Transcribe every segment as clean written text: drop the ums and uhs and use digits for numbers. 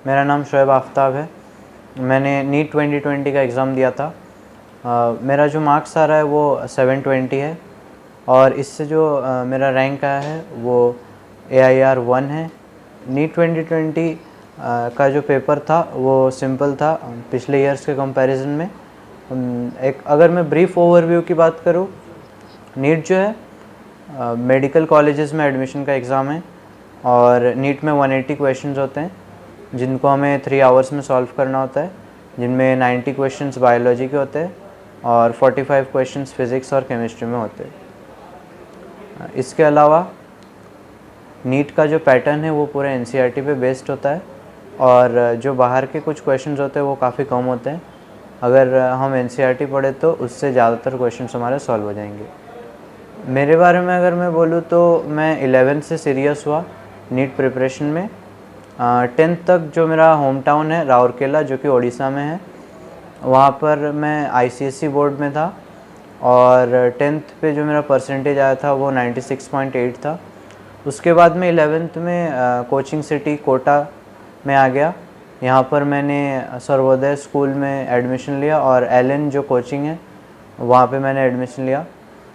मेरा नाम शोएब आफ्ताब है। मैंने नीट 2020 का एग्ज़ाम दिया था। मेरा जो मार्क्स आ रहा है वो 720 है और इससे जो मेरा रैंक आया है वो AIR 1 है। नीट 2020 का जो पेपर था वो सिंपल था पिछले ईयर्स के कंपैरिजन में। एक अगर मैं ब्रीफ ओवरव्यू की बात करूँ, नीट जो है मेडिकल कॉलेजेस में एडमिशन का एग्ज़ाम है और नीट में 180 क्वेश्चंस होते हैं जिनको हमें 3 आवर्स में सॉल्व करना होता है, जिनमें 90 क्वेश्चंस बायोलॉजी के होते हैं और 45 क्वेश्चंस फिज़िक्स और केमिस्ट्री में होते हैं। इसके अलावा नीट का जो पैटर्न है वो पूरे NCERT पे बेस्ड होता है और जो बाहर के कुछ क्वेश्चंस होते हैं वो काफ़ी कम होते हैं। अगर हम NCERT पढ़े तो उससे ज़्यादातर क्वेश्चंस हमारे सॉल्व हो जाएंगे। मेरे बारे में अगर मैं बोलूँ तो मैं 11th से सीरियस हुआ नीट प्रिपरेशन में। 10th तक जो मेरा होम टाउन है राउरकेला, जो कि उड़ीसा में है, वहाँ पर मैं ICSE बोर्ड में था और 10th पे जो मेरा परसेंटेज आया था वो 96.8 था। उसके बाद में 11th में कोचिंग सिटी कोटा में आ गया। यहाँ पर मैंने सर्वोदय स्कूल में एडमिशन लिया और LN जो कोचिंग है वहाँ पे मैंने एडमिशन लिया।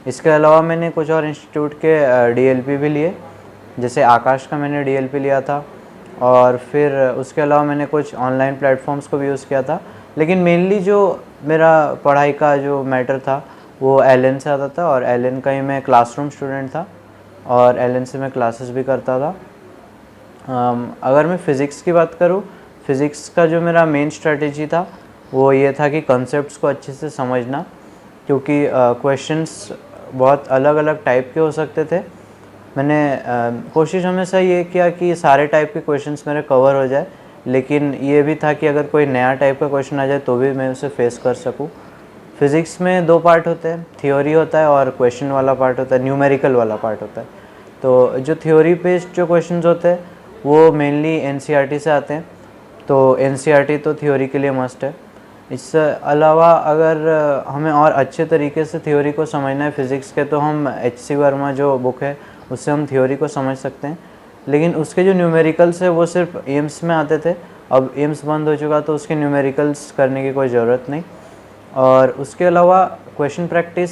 इसके अलावा मैंने कुछ और इंस्टीट्यूट के DLP भी लिए, जैसे आकाश का मैंने DLP लिया था और फिर उसके अलावा मैंने कुछ ऑनलाइन प्लेटफॉर्म्स को भी यूज़ किया था। लेकिन मेनली जो मेरा पढ़ाई का जो मैटर था वो LN से आता था और LN का ही मैं क्लासरूम स्टूडेंट था और LN से मैं क्लासेस भी करता था। अगर मैं फ़िज़िक्स की बात करूँ, फ़िज़िक्स का जो मेरा मेन स्ट्रेटेजी था वो ये था कि कॉन्सेप्ट्स को अच्छे से समझना, क्योंकि क्वेश्चंस बहुत अलग अलग टाइप के हो सकते थे। मैंने कोशिश हमेशा ये किया कि सारे टाइप के क्वेश्चंस मेरे कवर हो जाए, लेकिन ये भी था कि अगर कोई नया टाइप का क्वेश्चन आ जाए तो भी मैं उसे फेस कर सकूं। फ़िज़िक्स में 2 पार्ट होते हैं, थ्योरी होता है और क्वेश्चन वाला पार्ट होता है, न्यूमेरिकल वाला पार्ट होता है। तो जो थ्योरी बेस्ड जो क्वेश्चंस होते हैं वो मेनली NCERT से आते हैं, तो NCERT तो थ्योरी के लिए मस्ट है। इससे अलावा अगर हमें और अच्छे तरीके से थ्योरी को समझना है फ़िज़िक्स के, तो हम HC वर्मा जो बुक है उससे हम थ्योरी को समझ सकते हैं। लेकिन उसके जो न्यूमेरिकल्स है वो सिर्फ एम्स में आते थे, अब एम्स बंद हो चुका तो उसके न्यूमेरिकल्स करने की कोई ज़रूरत नहीं। और उसके अलावा क्वेश्चन प्रैक्टिस,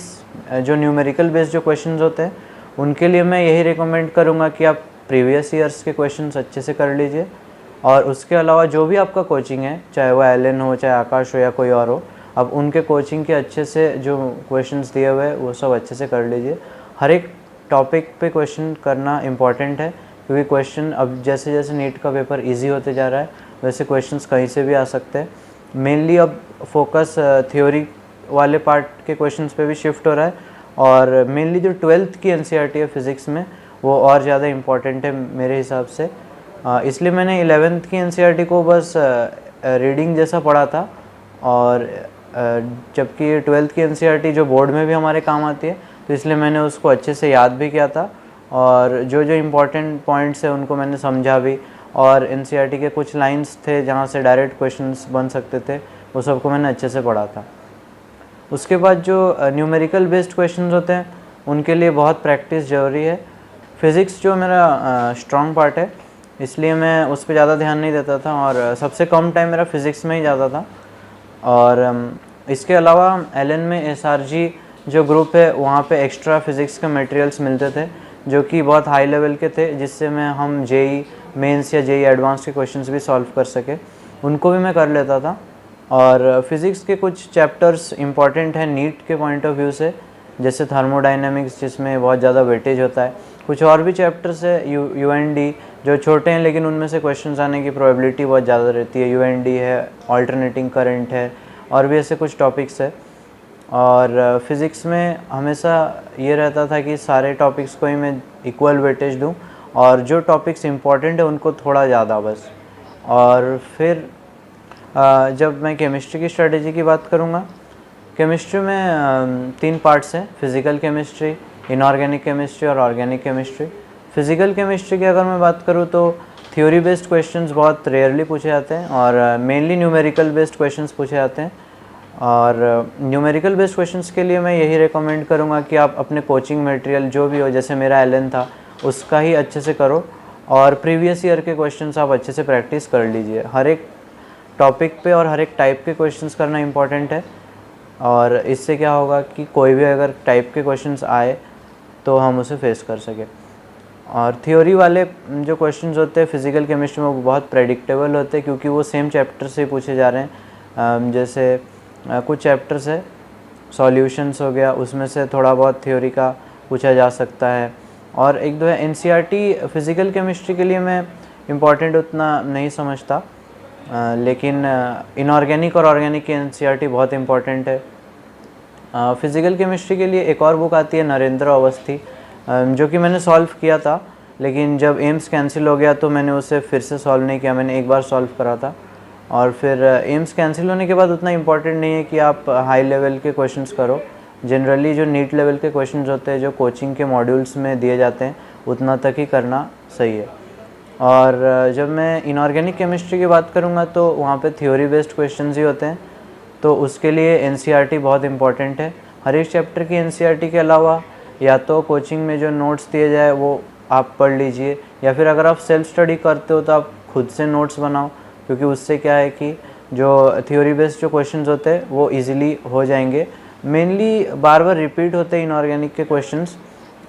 जो न्यूमेरिकल बेस्ड जो क्वेश्चंस होते हैं उनके लिए मैं यही रिकमेंड करूँगा कि आप प्रीवियस ईयर्स के क्वेश्चंस अच्छे से कर लीजिए। और उसके अलावा जो भी आपका कोचिंग है, चाहे वो LN हो, चाहे आकाश हो या कोई और हो, अब उनके कोचिंग के अच्छे से जो क्वेश्चंस दिए हुए हैं वो सब अच्छे से कर लीजिए। हर एक टॉपिक पे क्वेश्चन करना इम्पॉर्टेंट है, क्योंकि क्वेश्चन अब जैसे जैसे नीट का पेपर इजी होते जा रहा है वैसे क्वेश्चंस कहीं से भी आ सकते हैं। मेनली अब फोकस थ्योरी वाले पार्ट के क्वेश्चंस पे भी शिफ्ट हो रहा है और मेनली जो 12th की NCERT है फ़िज़िक्स में वो और ज़्यादा इम्पॉर्टेंट है मेरे हिसाब से। इसलिए मैंने 11th की NCERT को बस रीडिंग जैसा पढ़ा था और जबकि 12th की NCERT जो बोर्ड में भी हमारे काम आती है, तो इसलिए मैंने उसको अच्छे से याद भी किया था और जो जो इम्पोर्टेंट पॉइंट्स है उनको मैंने समझा भी। और NCERT के कुछ लाइंस थे जहाँ से डायरेक्ट क्वेश्चंस बन सकते थे, वो सबको मैंने अच्छे से पढ़ा था। उसके बाद जो न्यूमेरिकल बेस्ड क्वेश्चंस होते हैं उनके लिए बहुत प्रैक्टिस ज़रूरी है। फ़िज़िक्स जो मेरा स्ट्रॉन्ग पार्ट है इसलिए मैं उस पर ज़्यादा ध्यान नहीं देता था और सबसे कम टाइम मेरा फ़िज़िक्स में ही जाता था। और इसके अलावा LN में SRG जो ग्रुप है वहाँ पे एक्स्ट्रा फ़िज़िक्स के मटेरियल्स मिलते थे जो कि बहुत हाई लेवल के थे, जिससे मैं हम JEE मेंस या JEE एडवांस के क्वेश्चंस भी सॉल्व कर सके, उनको भी मैं कर लेता था। और फिज़िक्स के कुछ चैप्टर्स इंपॉर्टेंट हैं नीट के पॉइंट ऑफ व्यू से, जैसे थर्मोडाइनमिक्स जिसमें बहुत ज़्यादा वेटेज होता है। कुछ और भी चैप्टर्स है UND जो छोटे हैं लेकिन उनमें से क्वेश्चंस आने की प्रोबेबिलिटी बहुत ज़्यादा रहती है। UND है, ऑल्टरनेटिंग करंट है और भी ऐसे कुछ टॉपिक्स है। और फिज़िक्स में हमेशा ये रहता था कि सारे टॉपिक्स को ही मैं इक्वल वेटेज दूं और जो टॉपिक्स इंपॉर्टेंट है उनको थोड़ा ज़्यादा बस। और फिर जब मैं केमिस्ट्री की स्ट्रेटेजी की बात करूँगा, केमिस्ट्री में 3 पार्ट्स हैं, फिज़िकल केमिस्ट्री, इनऑर्गेनिक केमिस्ट्री और ऑर्गेनिक केमिस्ट्री। फिज़िकल केमिस्ट्री की अगर मैं बात करूँ तो थ्योरी बेस्ड क्वेश्चंस बहुत रेयरली पूछे जाते हैं और मेनली न्यूमेरिकल बेस्ड क्वेश्चंस पूछे जाते हैं। और न्यूमेरिकल बेस्ड क्वेश्चंस के लिए मैं यही रिकमेंड करूँगा कि आप अपने कोचिंग मटेरियल जो भी हो, जैसे मेरा LN था उसका ही अच्छे से करो और प्रीवियस ईयर के क्वेश्चंस आप अच्छे से प्रैक्टिस कर लीजिए। हर एक टॉपिक पे और हर एक टाइप के क्वेश्चंस करना इम्पॉर्टेंट है, और इससे क्या होगा कि कोई भी अगर टाइप के क्वेश्चंस आए तो हम उसे फेस कर सकें। और थ्योरी वाले जो क्वेश्चंस होते हैं फिज़िकल केमिस्ट्री में वो बहुत प्रेडिक्टेबल होते हैं, क्योंकि वो सेम चैप्टर से पूछे जा रहे हैं। जैसे कुछ चैप्टर्स है, सॉल्यूशंस हो गया, उसमें से थोड़ा बहुत थ्योरी का पूछा जा सकता है। और एक दो है एनसीईआरटी फ़िज़िकल केमिस्ट्री के लिए मैं इम्पॉर्टेंट उतना नहीं समझता, लेकिन इनऑर्गेनिक और ऑर्गेनिक की एनसीईआरटी बहुत इम्पॉर्टेंट है। फ़िज़िकल केमिस्ट्री के लिए एक और बुक आती है नरेंद्र अवस्थी, जो कि मैंने सॉल्व किया था, लेकिन जब एम्स कैंसिल हो गया तो मैंने उसे फिर से सॉल्व नहीं किया। मैंने एक बार सॉल्व करा था, और फिर एम्स कैंसिल होने के बाद उतना इम्पॉर्टेंट नहीं है कि आप हाई लेवल के क्वेश्चंस करो। जनरली जो नीट लेवल के क्वेश्चंस होते हैं जो कोचिंग के मॉड्यूल्स में दिए जाते हैं उतना तक ही करना सही है। और जब मैं इनऑर्गेनिक केमिस्ट्री की बात करूँगा तो वहाँ पे थ्योरी बेस्ड क्वेश्चंस ही होते हैं, तो उसके लिए एनसीईआरटी बहुत इंपॉर्टेंट है। हर एक चैप्टर की एनसीईआरटी के अलावा या तो कोचिंग में जो नोट्स दिए जाए वो आप पढ़ लीजिए, या फिर अगर आप सेल्फ स्टडी करते हो तो आप खुद से नोट्स बनाओ, क्योंकि उससे क्या है कि जो थ्योरी बेस्ड जो क्वेश्चंस होते हैं वो इजीली हो जाएंगे। मेनली बार बार रिपीट होते हैं इनऑर्गेनिक के क्वेश्चंस,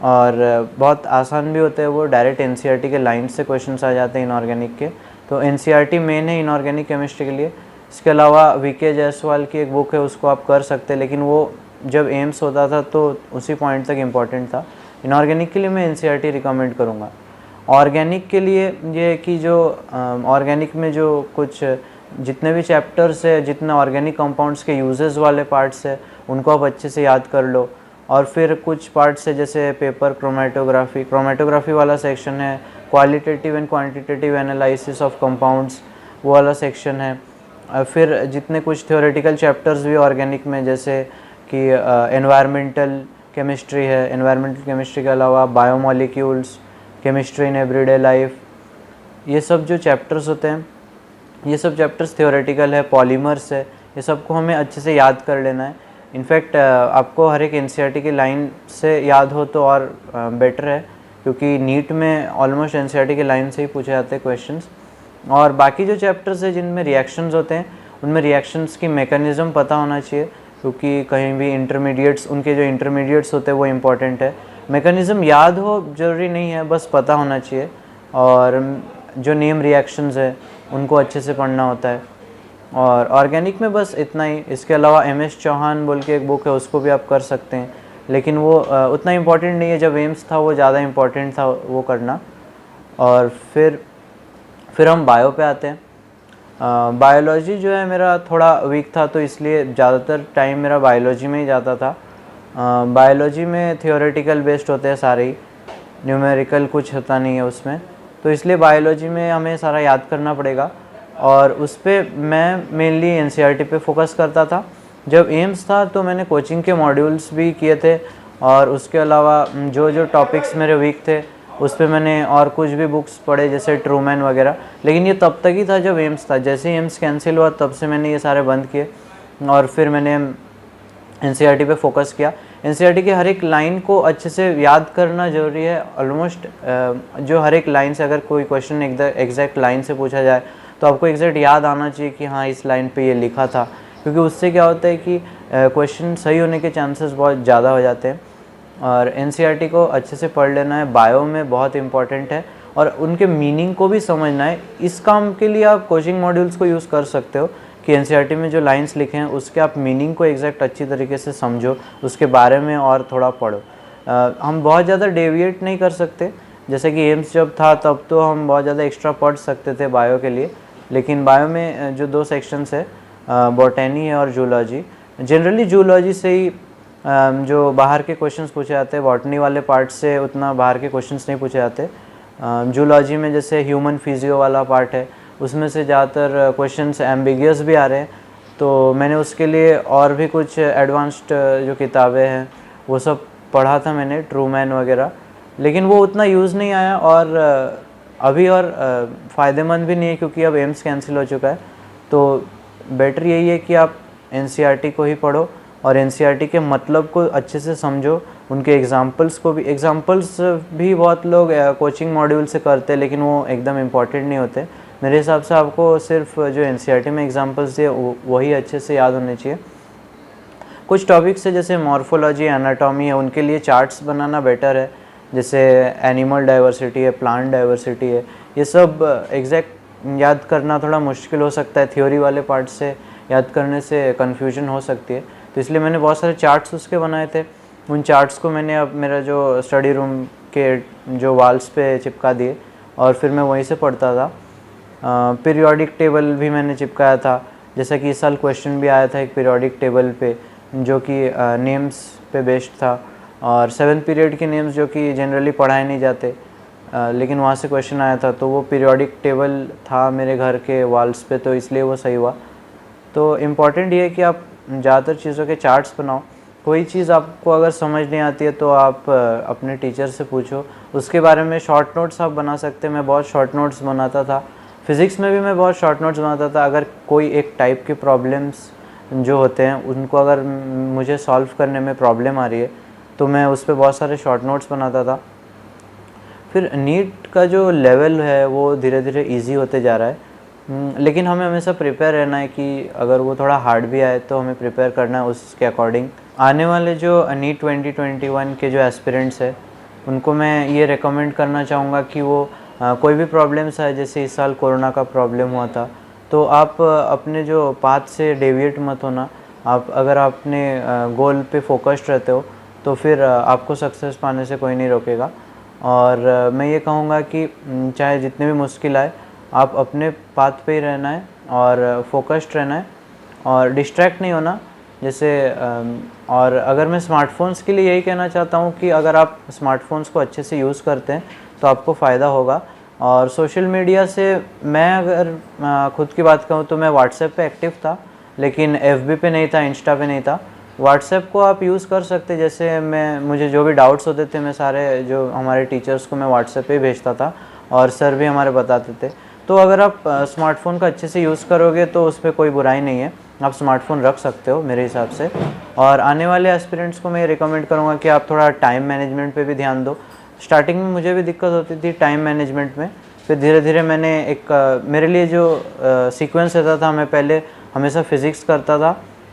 और बहुत आसान भी होते हैं वो, डायरेक्ट एनसीईआरटी के लाइन से क्वेश्चंस आ जाते हैं इनऑर्गेनिक के। तो एनसीईआरटी मेन है इनऑर्गेनिक केमिस्ट्री के लिए। इसके अलावा वीके जायसवाल की एक बुक है, उसको आप कर सकते हैं, लेकिन वो जब एम्स होता था तो उसी पॉइंट तक इम्पॉर्टेंट था। इनऑर्गेनिक के लिए मैं एनसीईआरटी रिकमेंड करूँगा। ऑर्गेनिक के लिए ये कि जो ऑर्गेनिक में जो कुछ जितने भी चैप्टर्स है, जितने ऑर्गेनिक कंपाउंड्स के यूजेस वाले पार्ट्स है उनको आप अच्छे से याद कर लो। और फिर कुछ पार्ट्स है जैसे पेपर क्रोमेटोग्राफी वाला सेक्शन है, qualitative and quantitative analysis of compounds वो वाला सेक्शन है। फिर जितने कुछ थ्योरेटिकल चैप्टर्स भी ऑर्गेनिक में, जैसे कि एनवायरमेंटल केमिस्ट्री है, एनवायरमेंटल केमिस्ट्री के अलावा biomolecules, chemistry in everyday life, ये सब जो चैप्टर्स होते हैं ये सब चैप्टर्स थ्योरेटिकल है। पॉलीमर्स है, ये सबको हमें अच्छे से याद कर लेना है। इनफैक्ट आपको हर एक एनसीईआरटी की लाइन से याद हो तो और बेटर है, क्योंकि नीट में ऑलमोस्ट एनसीईआरटी की लाइन से ही पूछे जाते हैं क्वेश्चंस। और बाकी जो चैप्टर्स है जिनमें रिएक्शंस होते हैं उनमें रिएक्शंस की मैकेनिज़्म पता होना चाहिए, क्योंकि कहीं भी इंटरमीडिएट्स, उनके जो इंटरमीडिएट्स होते हैं वो इम्पॉर्टेंट है। मैकेनिज़्म याद हो ज़रूरी नहीं है, बस पता होना चाहिए। और जो नेम रिएक्शंस है उनको अच्छे से पढ़ना होता है। और ऑर्गेनिक में बस इतना ही। इसके अलावा एमएस चौहान बोल के एक बुक है, उसको भी आप कर सकते हैं, लेकिन वो उतना इम्पॉर्टेंट नहीं है। जब एम्स था वो ज़्यादा इम्पॉर्टेंट था वो करना। और फिर हम बायो पे आते हैं। बायोलॉजी जो है मेरा थोड़ा वीक था, तो इसलिए ज़्यादातर टाइम मेरा बायोलॉजी में ही जाता था। बायोलॉजी में थियोरेटिकल बेस्ड होते हैं सारे ही, न्यूमेरिकल कुछ होता नहीं है उसमें, तो इसलिए बायोलॉजी में हमें सारा याद करना पड़ेगा। और उस पर मैं मेनली एनसीईआरटी पे फोकस करता था। जब एम्स था तो मैंने कोचिंग के मॉड्यूल्स भी किए थे, और उसके अलावा जो जो टॉपिक्स मेरे वीक थे उस पर मैंने और कुछ भी बुक्स पढ़े, जैसे ट्रूमैन वगैरह। लेकिन ये तब तक ही था जब एम्स था। जैसे ही एम्स कैंसिल हुआ तब से मैंने ये सारे बंद किए, और फिर मैंने एनसीईआरटी पे फोकस किया। एनसीईआरटी की हर एक लाइन को अच्छे से याद करना ज़रूरी है। ऑलमोस्ट जो हर एक लाइन से अगर कोई क्वेश्चन एग्जैक्ट लाइन से पूछा जाए तो आपको एग्जैक्ट याद आना चाहिए कि हाँ इस लाइन पे ये लिखा था, क्योंकि उससे क्या होता है कि क्वेश्चन सही होने के चांसेस बहुत ज़्यादा हो जाते हैं। और एनसीईआरटी को अच्छे से पढ़ लेना है, बायो में बहुत इंपॉर्टेंट है, और उनके मीनिंग को भी समझना है। इस काम के लिए आप कोचिंग मॉड्यूल्स को यूज़ कर सकते हो कि एनसीईआरटी में जो लाइंस लिखे हैं उसके आप मीनिंग को एग्जैक्ट अच्छी तरीके से समझो, उसके बारे में और थोड़ा पढ़ो। हम बहुत ज़्यादा डेविएट नहीं कर सकते, जैसे कि एम्स जब था तब तो हम बहुत ज़्यादा एक्स्ट्रा पढ़ सकते थे बायो के लिए, लेकिन बायो में जो दो सेक्शंस है, बॉटनी है और जूलॉजी, जनरली जूलॉजी से ही जो बाहर के क्वेश्चंस पूछे जाते हैं। बॉटनी वाले पार्ट से उतना बाहर के क्वेश्चंस नहीं पूछे जाते। जूलॉजी में जैसे ह्यूमन फिजियो वाला पार्ट है, उसमें से ज़्यादातर क्वेश्चंस एम्बिगियस भी आ रहे हैं, तो मैंने उसके लिए और भी कुछ एडवांस्ड जो किताबें हैं वो सब पढ़ा था मैंने, ट्रूमैन वगैरह, लेकिन वो उतना यूज़ नहीं आया, और अभी और फ़ायदेमंद भी नहीं है, क्योंकि अब एम्स कैंसिल हो चुका है। तो बेटर यही है कि आप एनसीईआरटी को ही पढ़ो और एनसीईआरटी के मतलब को अच्छे से समझो, उनके एग्जाम्पल्स भी बहुत लोग कोचिंग मॉड्यूल से करते हैं, लेकिन वो एकदम इम्पॉर्टेंट नहीं होते। मेरे हिसाब से आपको सिर्फ जो एनसीईआरटी में एग्जाम्पल्स दिए वही अच्छे से याद होने चाहिए। कुछ टॉपिक्स है जैसे मॉर्फोलॉजी, एनाटॉमी है, उनके लिए चार्ट्स बनाना बेटर है, जैसे एनिमल डाइवर्सिटी है, प्लांट डाइवर्सिटी है, ये सब एग्जैक्ट याद करना थोड़ा मुश्किल हो सकता है, थ्योरी वाले पार्ट से याद करने से कन्फ्यूजन हो सकती है। तो इसलिए मैंने बहुत सारे चार्ट्स उसके बनाए थे। उन चार्ट्स को मैंने अब मेरा जो स्टडी रूम के जो वाल्स पे चिपका दिए और फिर मैं वहीं से पढ़ता था। पीरियोडिक टेबल भी मैंने चिपकाया था, जैसा कि इस साल क्वेश्चन भी आया था एक पीरियोडिक टेबल पे, जो कि नेम्स पे बेस्ड था, और 7th पीरियड के नेम्स जो कि जनरली पढ़ाए नहीं जाते, लेकिन वहाँ से क्वेश्चन आया था, तो वो पीरियोडिक टेबल था मेरे घर के वॉल्स पे, तो इसलिए वो सही हुआ। तो इम्पॉर्टेंट ये है कि आप ज़्यादातर चीज़ों के चार्ट्स बनाओ। कोई चीज़ आपको अगर समझ नहीं आती है तो आप अपने टीचर से पूछो, उसके बारे में शॉर्ट नोट्स आप बना सकते हैं। मैं बहुत शॉर्ट नोट्स बनाता था, फिज़िक्स में भी मैं बहुत शॉर्ट नोट्स बनाता था। अगर कोई एक टाइप के प्रॉब्लम्स जो होते हैं उनको अगर मुझे सॉल्व करने में प्रॉब्लम आ रही है तो मैं उस पर बहुत सारे शॉर्ट नोट्स बनाता था। फिर नीट का जो लेवल है वो धीरे धीरे इजी होते जा रहा है, लेकिन हमें हमेशा प्रिपेयर रहना है कि अगर वो थोड़ा हार्ड भी आए तो हमें प्रिपेयर करना है उसके अकॉर्डिंग। आने वाले जो नीट 2021 के जो एस्पिरेंट्स है उनको मैं ये रेकमेंड करना चाहूँगा कि वो कोई भी प्रॉब्लम्स है, जैसे इस साल कोरोना का प्रॉब्लम हुआ था, तो आप अपने जो पाथ से डेविएट मत होना। आप अगर अपने गोल पे फोकस्ड रहते हो तो फिर आपको सक्सेस पाने से कोई नहीं रोकेगा। और मैं ये कहूँगा कि चाहे जितने भी मुश्किल आए, आप अपने पाथ पे ही रहना है और फोकस्ड रहना है और डिस्ट्रैक्ट नहीं होना। जैसे और अगर मैं स्मार्टफोन्स के लिए यही कहना चाहता हूँ कि अगर आप स्मार्टफोन्स को अच्छे से यूज़ करते हैं तो आपको फ़ायदा होगा। और सोशल मीडिया से मैं अगर ख़ुद की बात कहूँ तो मैं व्हाट्सएप पे एक्टिव था, लेकिन एफबी पे नहीं था, इंस्टा पे नहीं था। व्हाट्सएप को आप यूज़ कर सकते, जैसे मुझे जो भी डाउट्स होते थे मैं सारे जो हमारे टीचर्स को मैं व्हाट्सएप पे भेजता था और सर भी हमारे बताते थे। तो अगर आप स्मार्टफ़ोन का अच्छे से यूज़ करोगे तो उस पर कोई बुराई नहीं है, आप स्मार्टफ़ोन रख सकते हो मेरे हिसाब से। और आने वाले एस्पिरेंट्स को मैं रिकमेंड करूँगा कि आप थोड़ा टाइम मैनेजमेंट पे भी ध्यान दो। स्टार्टिंग में मुझे भी दिक्कत होती थी टाइम मैनेजमेंट में, फिर धीरे धीरे मैंने मेरे लिए जो सीक्वेंस रहता था, मैं पहले हमेशा फ़िज़िक्स करता था,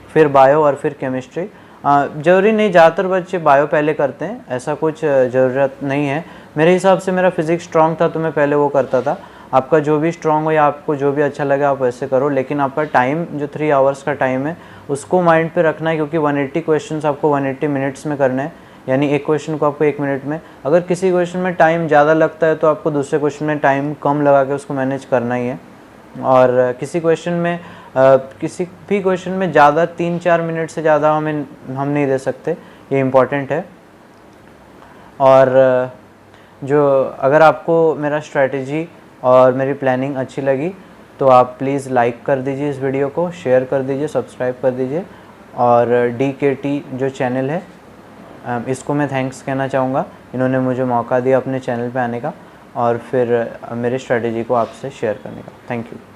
फिर बायो और फिर केमिस्ट्री। ज़रूरी नहीं ज़्यादातर बच्चे बायो पहले करते हैं, ऐसा कुछ ज़रूरत नहीं है। मेरे हिसाब से मेरा फिज़िक्स स्ट्रॉन्ग था तो मैं पहले वो करता था। आपका जो भी स्ट्रॉन्ग हो या आपको जो भी अच्छा लगे आप वैसे करो, लेकिन आपका टाइम जो 3 आवर्स का टाइम है उसको माइंड पे रखना है, क्योंकि 180 क्वेश्चंस आपको 180 मिनट्स में करने हैं, यानी एक क्वेश्चन को आपको 1 मिनट में। अगर किसी क्वेश्चन में टाइम ज़्यादा लगता है तो आपको दूसरे क्वेश्चन में टाइम कम लगा के उसको मैनेज करना ही है। और किसी भी क्वेश्चन में ज़्यादा 3-4 मिनट से ज़्यादा हम नहीं दे सकते, ये इम्पॉर्टेंट है। और अगर आपको मेरा स्ट्रैटेजी और मेरी प्लानिंग अच्छी लगी तो आप प्लीज़ लाइक कर दीजिए इस वीडियो को, शेयर कर दीजिए, सब्सक्राइब कर दीजिए। और DKT जो चैनल है इसको मैं थैंक्स कहना चाहूँगा, इन्होंने मुझे मौका दिया अपने चैनल पे आने का और फिर मेरी स्ट्रैटेजी को आपसे शेयर करने का। Thank you.